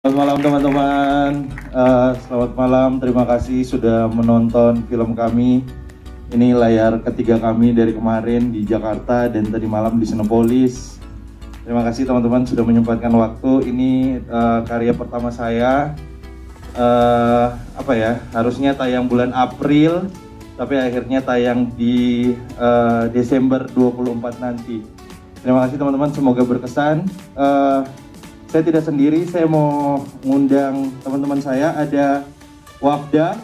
Selamat malam teman-teman. Selamat malam, terima kasih sudah menonton film kami. Ini layar ketiga kami dari kemarin di Jakarta dan tadi malam di Cinepolis. Terima kasih teman-teman sudah menyempatkan waktu. Ini karya pertama saya. Harusnya tayang bulan April, tapi akhirnya tayang di Desember 24 nanti. Terima kasih teman-teman, semoga berkesan. Saya tidak sendiri, saya mau ngundang teman-teman saya. Ada Wafda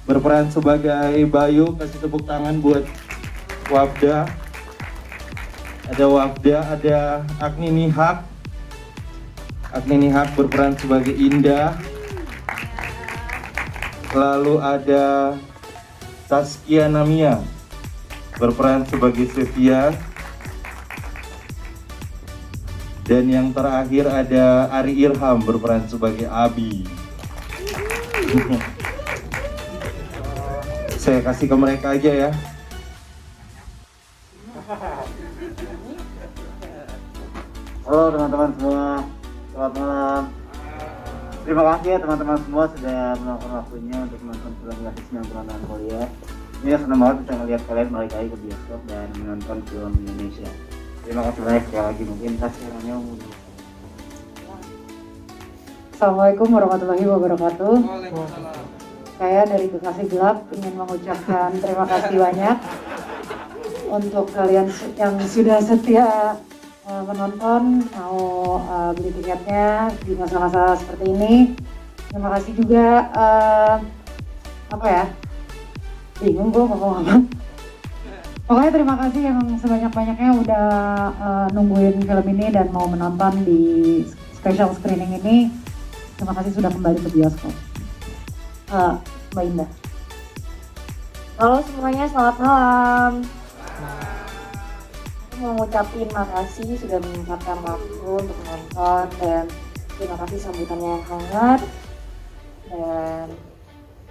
berperan sebagai Bayu, kasih tepuk tangan buat Wafda. Ada Wafda, ada Agni Nihak berperan sebagai Indah. Lalu ada Saskia Namia berperan sebagai Sevia. Dan yang terakhir ada Ari Irham berperan sebagai Abi. Saya kasih ke mereka aja ya. Halo teman-teman semua, selamat malam. Terima kasih ya teman-teman semua sudah meluangkan waktunya untuk menonton film Gratis 90-an Korea. Ini senang banget bisa melihat kalian balik lagi ke bioskop dan menonton film Indonesia. Terima kasih banyak sekali lagi, mungkin tasiranya. Assalamualaikum warahmatullahi wabarakatuh. Saya dari Kekasih Gelap ingin mengucapkan terima kasih banyak untuk kalian yang sudah setia menonton, mau beli tiketnya di masa-masa seperti ini. Terima kasih juga bingung gue ngomong apa. Pokoknya terima kasih yang sebanyak-banyaknya udah nungguin film ini dan mau menonton di special screening ini. Terima kasih sudah kembali ke bioskop. Mbak Indah. Halo semuanya, selamat malam. Aku mau ngucapin makasih sudah menyempatkan waktu untuk menonton dan terima kasih sambutannya yang hangat. Dan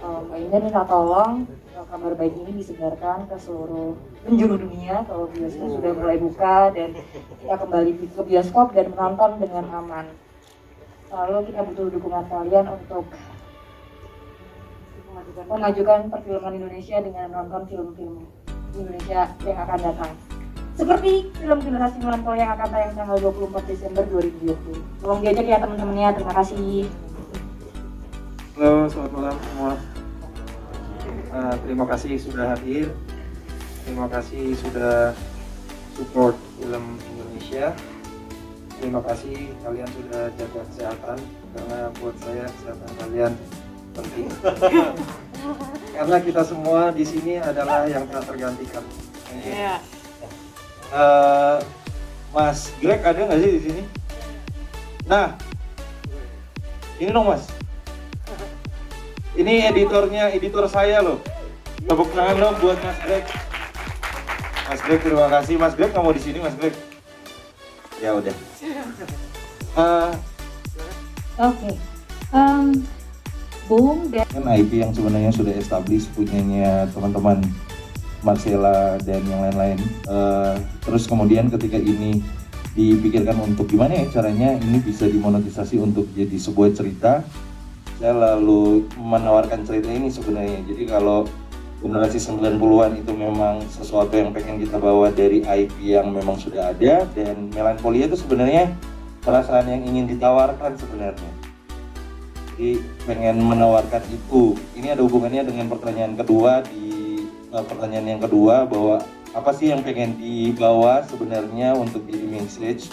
Mbak Indah minta tolong kabar baik ini disebarkan ke seluruh penjuru dunia kalau bioskop sudah mulai buka dan kita kembali ke bioskop dan menonton dengan aman. Lalu kita butuh dukungan kalian untuk memajukan perfilman Indonesia dengan menonton film-film Indonesia yang akan datang. Seperti film Generasi Melantau yang akan tayang tanggal 24 Desember 2020. Tolong diajak ya teman-temannya, terima kasih. Halo, selamat malam semua. Terima kasih sudah hadir. Terima kasih sudah support film Indonesia. Terima kasih kalian sudah jaga kesehatan, karena buat saya kesehatan kalian penting. Karena kita semua di sini adalah yang tak tergantikan. Iya. Mas Greg ada nggak sih di sini? Nah, ini dong Mas. Ini editor saya loh. Tepuk tangan dong buat Mas Greg. Mas Greg, terima kasih. Mas Greg nggak mau di sini, Mas Greg? Ya udah. Oke. Boom dan Kan IP yang sebenarnya sudah established punyanya teman-teman Marcella dan yang lain-lain. Terus kemudian ketika ini dipikirkan untuk gimana ya caranya ini bisa dimonetisasi untuk jadi sebuah cerita, saya lalu menawarkan cerita ini sebenarnya. Jadi kalau generasi 90-an itu memang sesuatu yang pengen kita bawa dari IP yang memang sudah ada, dan Melankolia itu sebenarnya perasaan yang ingin ditawarkan sebenarnya. Jadi pengen menawarkan itu. Ini ada hubungannya dengan pertanyaan kedua pertanyaan yang kedua, bahwa apa sih yang pengen dibawa sebenarnya untuk jadi message.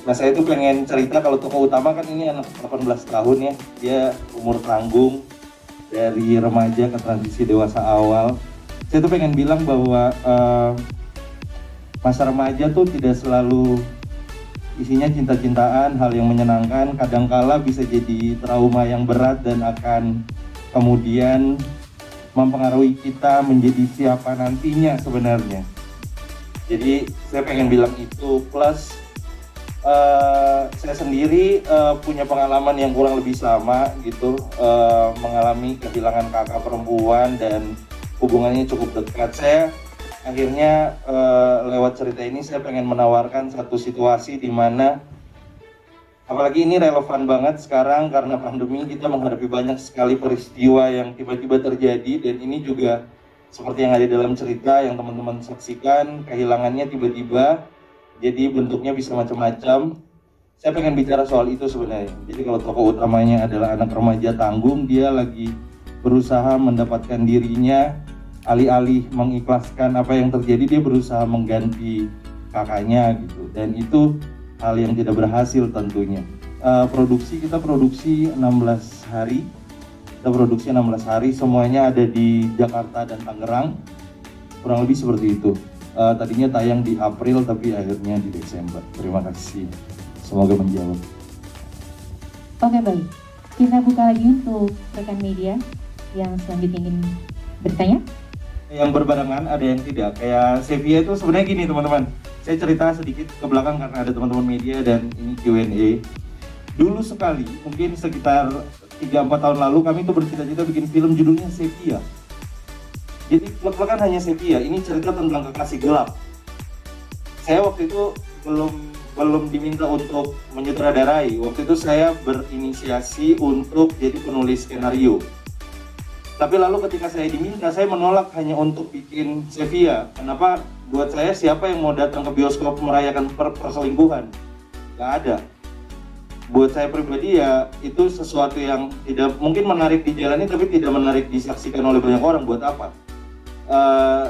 Nah, saya tuh pengen cerita, kalau tokoh utama kan ini anak 18 tahun ya, dia umur tanggung dari remaja ke transisi dewasa awal. Saya tuh pengen bilang bahwa masa remaja tuh tidak selalu isinya cinta-cintaan, hal yang menyenangkan. Kadangkala bisa jadi trauma yang berat dan akan kemudian mempengaruhi kita menjadi siapa nantinya sebenarnya. Jadi saya pengen bilang itu, plus saya sendiri punya pengalaman yang kurang lebih sama gitu, mengalami kehilangan kakak perempuan dan hubungannya cukup dekat. Saya akhirnya lewat cerita ini saya pengen menawarkan satu situasi di mana Apalagi ini relevan banget sekarang karena pandemi, kita menghadapi banyak sekali peristiwa yang tiba-tiba terjadi, dan ini juga seperti yang ada dalam cerita yang teman-teman saksikan, kehilangannya tiba-tiba, jadi bentuknya bisa macam-macam. Saya pengen bicara soal itu sebenarnya. Jadi kalau tokoh utamanya adalah anak remaja tanggung, dia lagi berusaha mendapatkan dirinya, alih-alih mengikhlaskan apa yang terjadi, dia berusaha mengganti kakaknya gitu, dan itu hal yang tidak berhasil tentunya. Kita produksi 16 hari, semuanya ada di Jakarta dan Tangerang, kurang lebih seperti itu. Tadinya tayang di April tapi akhirnya di Desember. Terima kasih, semoga menjawab. Oke, baik, kita buka lagi untuk rekan media yang selanjutnya ingin bertanya. Yang berbarengan, ada yang tidak. Kayak Sevia itu sebenarnya gini teman-teman, saya cerita sedikit ke belakang karena ada teman-teman media dan ini Q&A. Dulu sekali, mungkin sekitar 3-4 tahun lalu, kami tuh bercita-cita bikin film judulnya Sevia. Jadi plek-plekan hanya Sevia, ini cerita tentang kekasih gelap. Saya waktu itu belum diminta untuk menyutradarai, waktu itu saya berinisiasi untuk jadi penulis skenario. Tapi lalu ketika saya diminta, saya menolak hanya untuk bikin Sevia. Kenapa? Buat saya, siapa yang mau datang ke bioskop merayakan perselingkuhan? Gak ada. Buat saya pribadi ya, itu sesuatu yang tidak mungkin menarik dijalani, tapi tidak menarik disaksikan oleh banyak orang. Buat apa?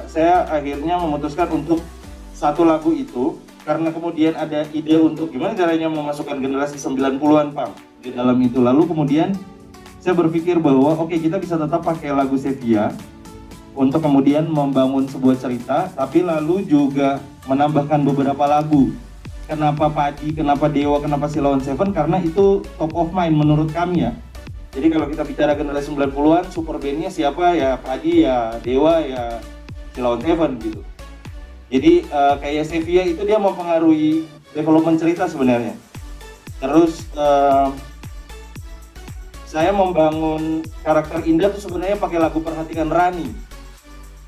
Saya akhirnya memutuskan untuk satu lagu itu, karena kemudian ada ide untuk gimana caranya memasukkan generasi 90-an Pang di dalam itu. Lalu kemudian saya berpikir bahwa oke, kita bisa tetap pakai lagu Sevia untuk kemudian membangun sebuah cerita, tapi lalu juga menambahkan beberapa lagu. Kenapa Padi, kenapa Dewa, kenapa Silon Seven? Karena itu top of mind menurut kami ya. Jadi kalau kita bicara generasi 90-an, super bandnya siapa? Ya Padi, ya Dewa, ya Silon Seven gitu. Jadi kayak Sevia itu dia mempengaruhi development cerita sebenarnya. Terus saya membangun karakter Indah tuh sebenarnya pakai lagu Perhatikan Rani.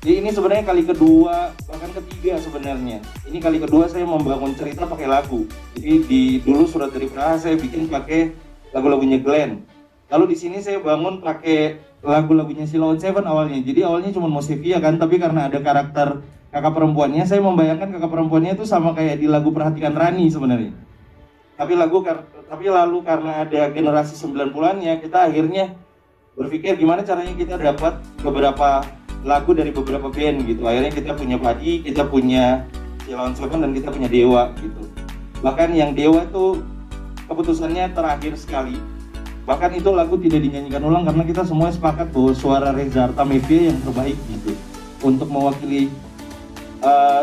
Jadi ini sebenarnya kali kedua, bahkan ketiga sebenarnya. Ini kali kedua saya membangun cerita pakai lagu. Jadi dulu Surat dari Praha saya bikin pakai lagu-lagunya Glenn. Lalu di sini saya bangun pakai lagu-lagunya Silon Seven awalnya. Jadi awalnya cuma mau Sevia kan, tapi karena ada karakter kakak perempuannya, saya membayangkan kakak perempuannya itu sama kayak di lagu Perhatikan Rani sebenarnya. Tapi lalu karena ada generasi 90-annya, kita akhirnya berpikir gimana caranya kita dapat beberapa lagu dari beberapa band gitu. Akhirnya kita punya Padi, kita punya Silon Seven, dan kita punya Dewa gitu. Bahkan yang Dewa tuh keputusannya terakhir sekali. Bahkan itu lagu tidak dinyanyikan ulang karena kita semua sepakat bahwa suara Reza Artamevia yang terbaik gitu untuk mewakili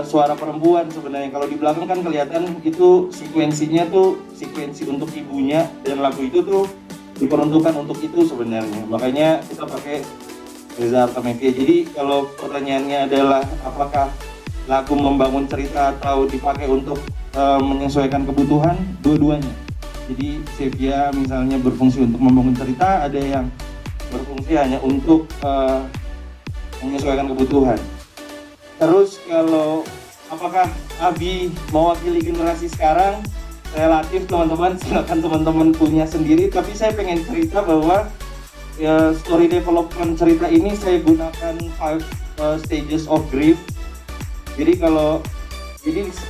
suara perempuan sebenarnya. Kalau di belakang kan kelihatan itu sekuensinya tuh sekuensi untuk ibunya, dan lagu itu tuh diperuntukkan untuk itu sebenarnya. Makanya kita pakai Reza Artamevia. Jadi kalau pertanyaannya adalah apakah lagu membangun cerita atau dipakai untuk menyesuaikan kebutuhan, dua-duanya. Jadi Sevia misalnya berfungsi untuk membangun cerita, ada yang berfungsi hanya untuk menyesuaikan kebutuhan. Terus kalau apakah Abi mewakili generasi sekarang, relatif teman-teman, silakan teman-teman punya sendiri. Tapi saya pengen cerita bahwa ya, story development cerita ini saya gunakan 5 stages of grief. Jadi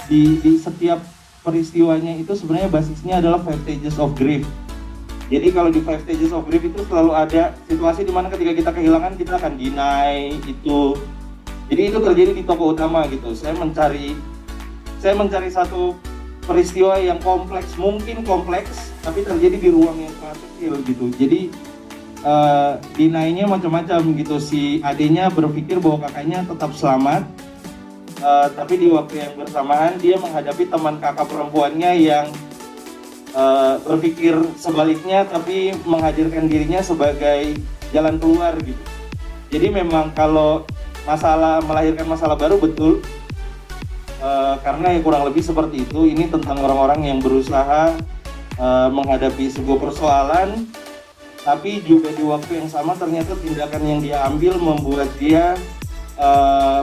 di setiap peristiwanya itu sebenarnya basisnya adalah 5 stages of grief. Jadi kalau di 5 stages of grief itu selalu ada situasi di mana ketika kita kehilangan kita akan deny itu. Jadi itu terjadi di tokoh utama gitu. Saya mencari satu peristiwa yang kompleks, mungkin kompleks, tapi terjadi di ruang yang sangat kecil gitu. Jadi deny-nya macam-macam gitu. Si adenya berpikir bahwa kakaknya tetap selamat, tapi di waktu yang bersamaan dia menghadapi teman kakak perempuannya yang berpikir sebaliknya, tapi menghadirkan dirinya sebagai jalan keluar gitu. Jadi memang kalau melahirkan masalah baru betul, karena ya kurang lebih seperti itu. Ini tentang orang-orang yang berusaha menghadapi sebuah persoalan, tapi juga di waktu yang sama ternyata tindakan yang dia ambil membuat dia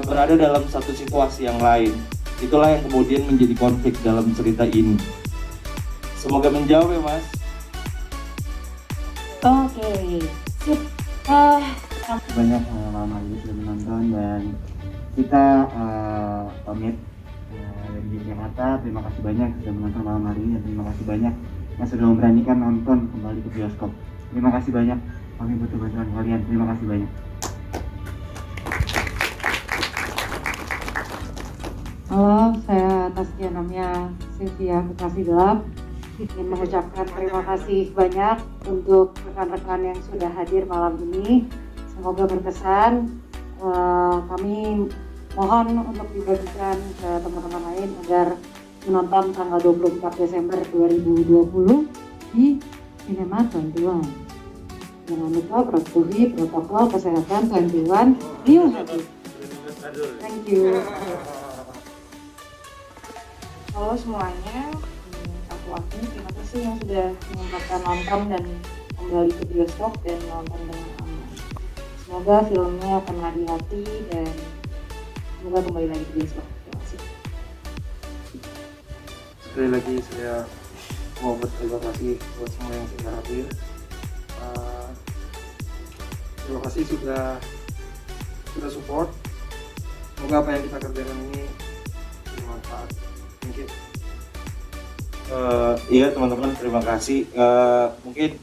berada dalam satu situasi yang lain. Itulah yang kemudian menjadi konflik dalam cerita ini. Semoga menjawab ya Mas. Oke, sip. Banyak malam hari ini sudah menonton dan kita pamit dari Jakarta. Terima kasih banyak sudah menonton malam hari ini dan terima kasih banyak yang sudah memberanikan nonton kembali ke bioskop. Terima kasih banyak. Kami butuh bantuan kalian. Terima kasih banyak. Halo, saya Taskia namanya Sylvia Bekasi Gelap. Ingin mengucapkan terima kasih banyak untuk rekan-rekan yang sudah hadir malam ini. Semoga berkesan. Kami mohon untuk dibagikan ke teman-teman lain agar menonton tanggal 24 Desember 2020 di Cinema 21. Jangan lupa patuhi protokol kesehatan 21 New Happy. Thank you. Halo semuanya, aku Afni. Terima kasih yang sudah menyempatkan nonton dan kembali ke bioskop dan nonton dengan aman. Semoga filmnya kena di hati dan semoga kembali lagi ke bioskop. Terima kasih. Sekali lagi saya mau berterima kasih buat semua yang sudah hadir. Terima kasih sudah support. Semoga apa yang kita kerjakan ini bermanfaat. Mungkin. Iya teman-teman, terima kasih. Mungkin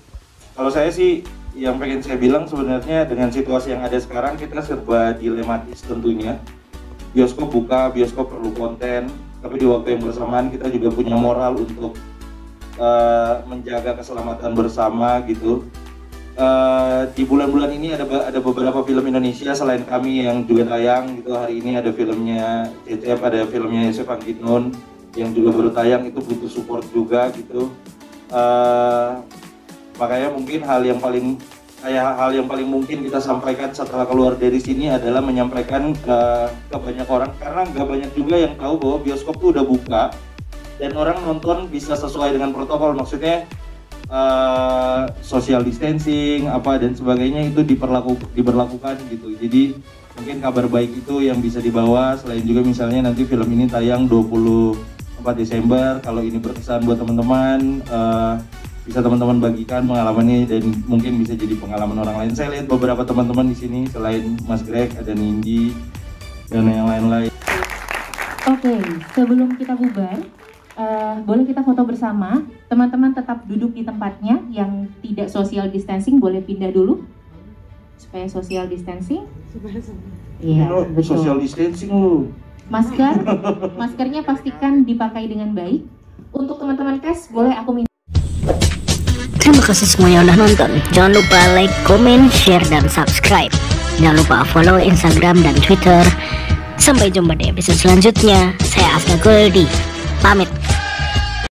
kalau saya sih yang pengen saya bilang sebenarnya dengan situasi yang ada sekarang kita serba dilematis tentunya. Bioskop buka, bioskop perlu konten, tapi di waktu yang bersamaan kita juga punya moral untuk menjaga keselamatan bersama gitu. Di bulan-bulan ini ada beberapa film Indonesia selain kami yang juga tayang gitu. Hari ini ada filmnya Cecep, ada filmnya Yosef Angkitnun yang juga baru tayang, itu butuh support juga gitu. Makanya mungkin hal yang paling mungkin kita sampaikan setelah keluar dari sini adalah menyampaikan ke banyak orang, karena nggak banyak juga yang tahu bahwa bioskop tuh udah buka dan orang nonton bisa sesuai dengan protokol, maksudnya social distancing apa dan sebagainya itu diberlakukan gitu. Jadi mungkin kabar baik itu yang bisa dibawa, selain juga misalnya nanti film ini tayang 24 Desember, kalau ini berkesan buat teman-teman, bisa teman-teman bagikan pengalamannya dan mungkin bisa jadi pengalaman orang lain. Saya lihat beberapa teman-teman di sini selain Mas Greg ada Nindi dan yang lain-lain. Oke, sebelum kita bubar, boleh kita foto bersama. Teman-teman tetap duduk di tempatnya, yang tidak social distancing boleh pindah dulu supaya social distancing. Iya, betul. Social distancing lu. Maskernya pastikan dipakai dengan baik. Untuk teman-teman tes, boleh aku minta. Terima kasih semua yang udah nonton. Jangan lupa like, comment, share, dan subscribe. Jangan lupa follow Instagram dan Twitter. Sampai jumpa di episode selanjutnya. Saya Asna Goldi. Pamit.